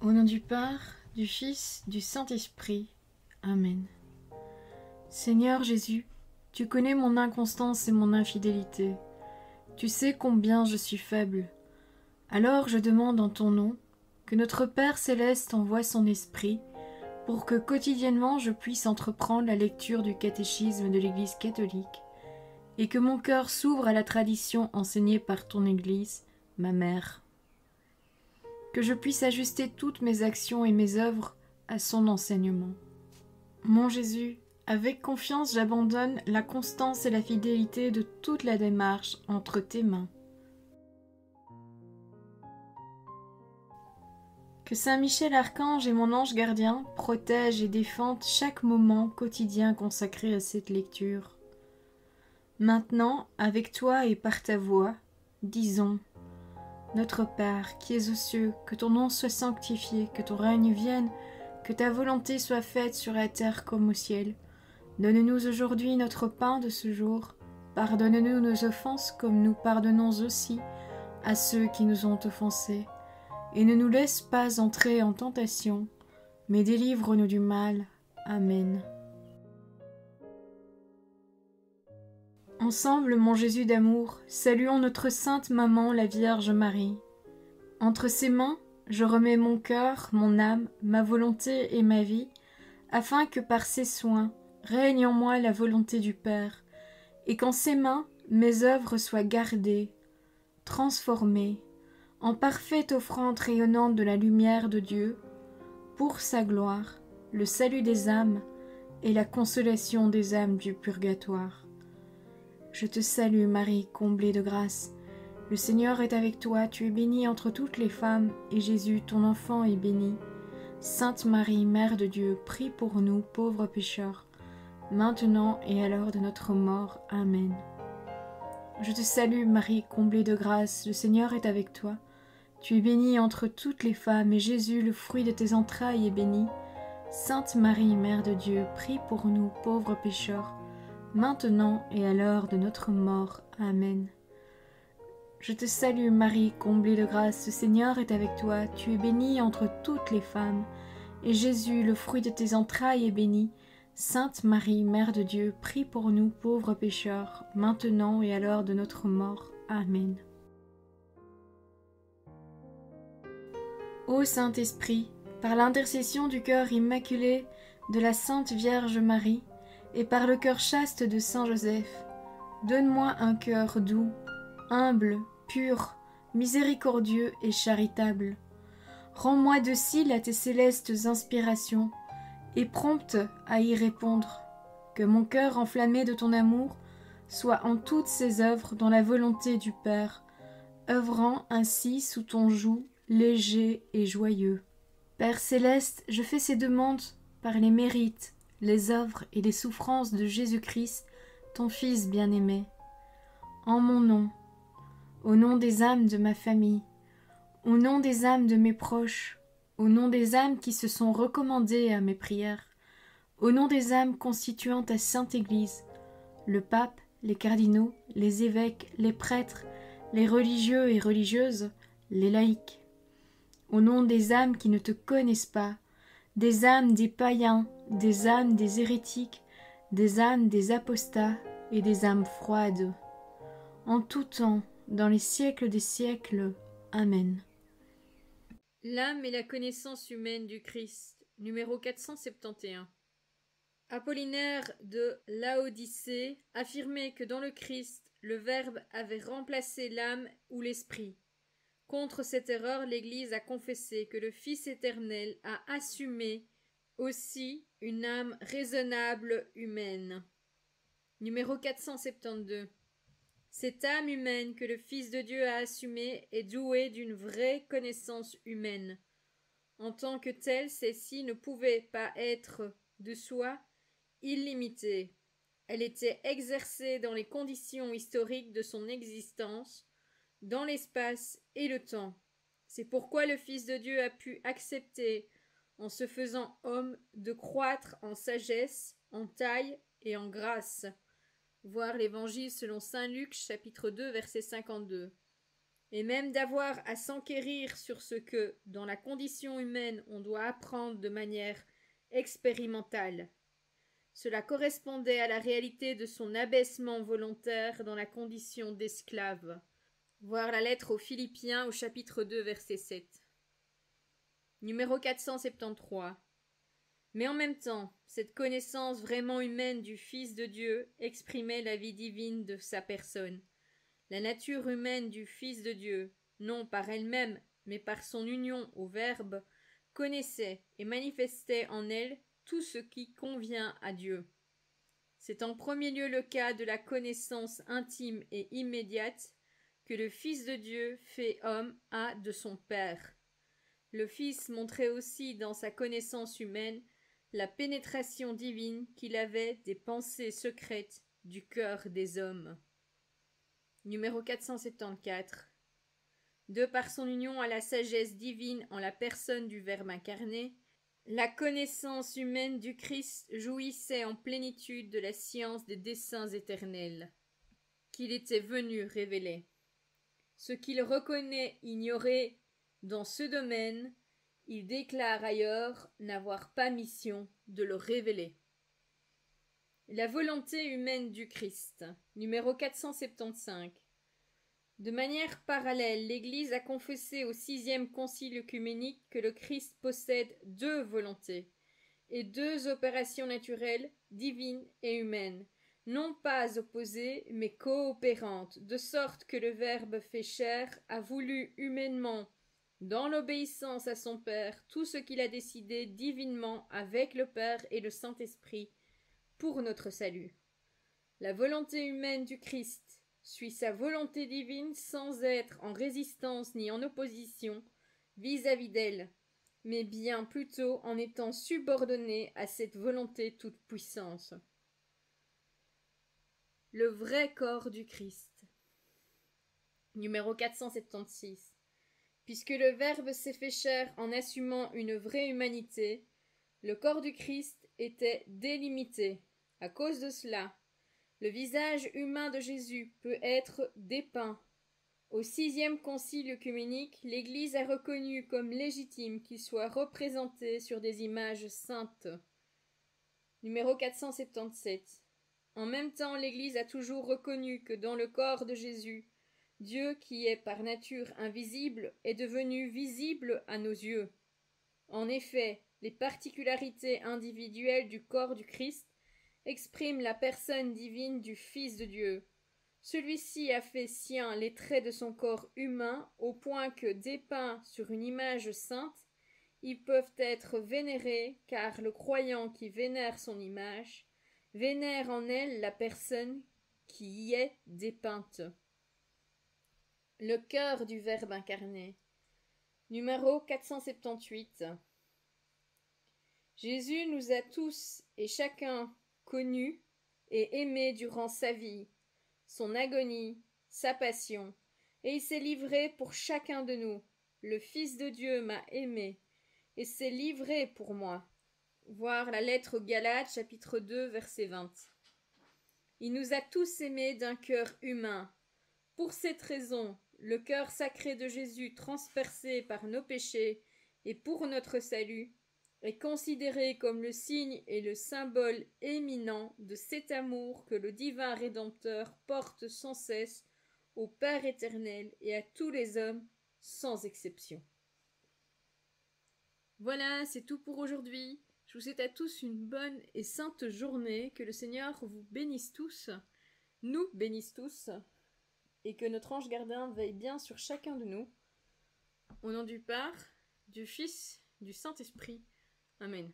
Au nom du Père, du Fils, du Saint-Esprit. Amen. Seigneur Jésus, tu connais mon inconstance et mon infidélité. Tu sais combien je suis faible. Alors je demande en ton nom que notre Père céleste envoie son Esprit pour que quotidiennement je puisse entreprendre la lecture du catéchisme de l'Église catholique et que mon cœur s'ouvre à la tradition enseignée par ton Église, ma mère. Que je puisse ajuster toutes mes actions et mes œuvres à son enseignement. Mon Jésus, avec confiance j'abandonne la constance et la fidélité de toute la démarche entre tes mains. Que Saint Michel Archange et mon ange gardien protègent et défendent chaque moment quotidien consacré à cette lecture. Maintenant, avec toi et par ta voix, disons: Notre Père, qui es aux cieux, que ton nom soit sanctifié, que ton règne vienne, que ta volonté soit faite sur la terre comme au ciel. Donne-nous aujourd'hui notre pain de ce jour. Pardonne-nous nos offenses comme nous pardonnons aussi à ceux qui nous ont offensés. Et ne nous laisse pas entrer en tentation, mais délivre-nous du mal. Amen. Ensemble, mon Jésus d'amour, saluons notre sainte maman, la Vierge Marie. Entre ses mains, je remets mon cœur, mon âme, ma volonté et ma vie, afin que par ses soins règne en moi la volonté du Père, et qu'en ses mains mes œuvres soient gardées, transformées, en parfaite offrande rayonnante de la lumière de Dieu, pour sa gloire, le salut des âmes et la consolation des âmes du purgatoire. Je te salue Marie, comblée de grâce. Le Seigneur est avec toi, tu es bénie entre toutes les femmes, et Jésus, ton enfant, est béni. Sainte Marie, Mère de Dieu, prie pour nous, pauvres pécheurs, maintenant et à l'heure de notre mort. Amen. Je te salue Marie, comblée de grâce, le Seigneur est avec toi. Tu es bénie entre toutes les femmes, et Jésus, le fruit de tes entrailles, est béni. Sainte Marie, Mère de Dieu, prie pour nous, pauvres pécheurs, maintenant et à l'heure de notre mort. Amen. Je te salue Marie, comblée de grâce, le Seigneur est avec toi, tu es bénie entre toutes les femmes, et Jésus, le fruit de tes entrailles, est béni. Sainte Marie, Mère de Dieu, prie pour nous pauvres pécheurs, maintenant et à l'heure de notre mort. Amen. Ô Saint-Esprit, par l'intercession du cœur immaculé de la Sainte Vierge Marie, et par le cœur chaste de Saint Joseph, donne-moi un cœur doux, humble, pur, miséricordieux et charitable. Rends-moi docile à tes célestes inspirations, et prompte à y répondre. Que mon cœur enflammé de ton amour soit en toutes ses œuvres dans la volonté du Père, œuvrant ainsi sous ton joug léger et joyeux. Père céleste, je fais ces demandes par les mérites, les œuvres et les souffrances de Jésus-Christ, ton Fils bien-aimé. En mon nom, au nom des âmes de ma famille, au nom des âmes de mes proches, au nom des âmes qui se sont recommandées à mes prières, au nom des âmes constituant ta Sainte Église, le pape, les cardinaux, les évêques, les prêtres, les religieux et religieuses, les laïcs, au nom des âmes qui ne te connaissent pas, des âmes des païens, des âmes des hérétiques, des âmes des apostats et des âmes froides. En tout temps, dans les siècles des siècles. Amen. L'âme et la connaissance humaine du Christ, numéro 471. Apollinaire de Laodicée affirmait que dans le Christ, le Verbe avait remplacé l'âme ou l'esprit. Contre cette erreur, l'Église a confessé que le Fils éternel a assumé aussi une âme raisonnable humaine. Numéro 472. Cette âme humaine que le Fils de Dieu a assumée est douée d'une vraie connaissance humaine. En tant que telle, celle-ci ne pouvait pas être de soi illimitée. Elle était exercée dans les conditions historiques de son existence, dans l'espace et le temps. C'est pourquoi le Fils de Dieu a pu accepter, en se faisant homme, de croître en sagesse, en taille et en grâce. Voir l'Évangile selon saint Luc, chapitre 2, verset 52. et même d'avoir à s'enquérir sur ce que, dans la condition humaine, on doit apprendre de manière expérimentale. Cela correspondait à la réalité de son abaissement volontaire dans la condition d'esclave. Voir la lettre aux Philippiens au chapitre 2, verset 7. Numéro 473. Mais en même temps, cette connaissance vraiment humaine du Fils de Dieu exprimait la vie divine de sa personne. La nature humaine du Fils de Dieu, non par elle-même, mais par son union au Verbe, connaissait et manifestait en elle tout ce qui convient à Dieu. C'est en premier lieu le cas de la connaissance intime et immédiate que le Fils de Dieu fait homme a de son Père. Le Fils montrait aussi dans sa connaissance humaine la pénétration divine qu'il avait des pensées secrètes du cœur des hommes. Numéro 474. De par son union à la sagesse divine en la personne du Verbe incarné, la connaissance humaine du Christ jouissait en plénitude de la science des desseins éternels qu'il était venu révéler. Ce qu'il reconnaît ignorer dans ce domaine, il déclare ailleurs n'avoir pas mission de le révéler. La volonté humaine du Christ. Numéro 475. De manière parallèle, l'Église a confessé au 6e concile œcuménique que le Christ possède deux volontés et deux opérations naturelles, divines et humaines, non pas opposées mais coopérantes, de sorte que le Verbe fait chair a voulu humainement, dans l'obéissance à son Père, tout ce qu'il a décidé divinement avec le Père et le Saint-Esprit pour notre salut. La volonté humaine du Christ suit sa volonté divine sans être en résistance ni en opposition vis-à-vis d'elle, mais bien plutôt en étant subordonnée à cette volonté toute puissance. Le vrai corps du Christ. Numéro 476. Puisque le Verbe s'est fait chair en assumant une vraie humanité, le corps du Christ était délimité. À cause de cela, le visage humain de Jésus peut être dépeint. Au 6e concile œcuménique, l'Église a reconnu comme légitime qu'il soit représenté sur des images saintes. Numéro 477. En même temps, l'Église a toujours reconnu que dans le corps de Jésus, Dieu, qui est par nature invisible, est devenu visible à nos yeux. En effet, les particularités individuelles du corps du Christ expriment la personne divine du Fils de Dieu. Celui-ci a fait sien les traits de son corps humain au point que, dépeints sur une image sainte, ils peuvent être vénérés, car le croyant qui vénère son image vénère en elle la personne qui y est dépeinte. Le cœur du Verbe incarné. Numéro 478. Jésus nous a tous et chacun connus et aimés durant sa vie, son agonie, sa passion, et il s'est livré pour chacun de nous. Le Fils de Dieu m'a aimé et s'est livré pour moi. Voir la lettre aux Galates, chapitre 2, verset 20. Il nous a tous aimés d'un cœur humain. Pour cette raison, le cœur sacré de Jésus, transpercé par nos péchés et pour notre salut, est considéré comme le signe et le symbole éminent de cet amour que le divin Rédempteur porte sans cesse au Père éternel et à tous les hommes, sans exception. Voilà, c'est tout pour aujourd'hui. Je vous souhaite à tous une bonne et sainte journée, que le Seigneur vous bénisse tous, nous bénisse tous, et que notre ange gardien veille bien sur chacun de nous. Au nom du Père, du Fils, du Saint-Esprit. Amen.